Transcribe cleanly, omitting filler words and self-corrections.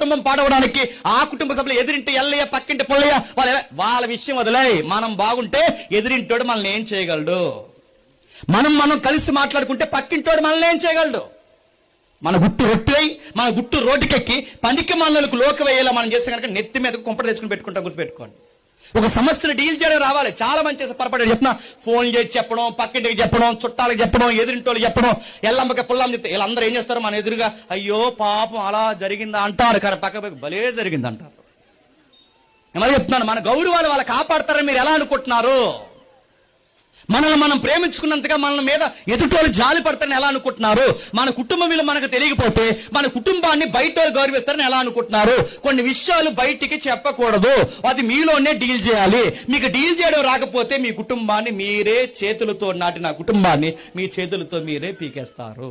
కుటుంబం పాడవడానికి ఆ కుటుంబ సభ్యులు ఎదురింటి ఎల్లయ్య పక్కింటి పుల్లయ్య వాళ్ళ విషయం వదిలే. మనం బాగుంటే ఎదురింటోడు మనల్ని ఏం చేయగలడు? మనం కలిసి మాట్లాడుకుంటే పక్కింటోడు మనల్ని ఏం చేయగలడు? మన గుట్టు రొట్టె మన గుట్టు రోడ్డుకెక్కి పనికి మనలకు లోకి వేయాలా మనం చేస్తే కనుక నెత్తి మీద కుంపట తెచ్చుకుని పెట్టుకుంటాం. గుర్తుపెట్టుకోండి. ఒక సమస్యను డీల్ చేయడం రావాలి. చాలా మంది చేసే పొరపాటు చెప్పిన ఫోన్ చేసి చెప్పడం, పక్కింటికి చెప్పడం, చుట్టాలకు చెప్పడం, ఎదురింటోళ్ళు చెప్పడం, ఎల్లమ్మకి పుల్లమ్మ చెప్తే వీళ్ళందరూ ఏం చేస్తారు? మన ఎదురుగా అయ్యో పాపం అలా జరిగిందా అంటారు, కానీ పక్క భలే జరిగింది అంటారు. మరి చెప్తున్నాను, మన గౌరవాలు వాళ్ళు కాపాడతారని మీరు ఎలా అనుకుంటున్నారు? మనల్ని మనం ప్రేమించుకున్నంతగా మన మీద ఎదుటోళ్ళు జాలి పడతారని ఎలా అనుకుంటున్నారు? మన కుటుంబం విలువ మనకు తెలియకపోతే మన కుటుంబాన్ని బయట గౌరవిస్తారని ఎలా అనుకుంటున్నారు? కొన్ని విషయాలు బయటికి చెప్పకూడదు, అది మీలోనే డీల్ చేయాలి. మీకు డీల్ చేయడం రాకపోతే మీ కుటుంబాన్ని మీరే చేతులతో నాటిన కుటుంబాన్ని మీ చేతులతో మీరే పీకేస్తారు.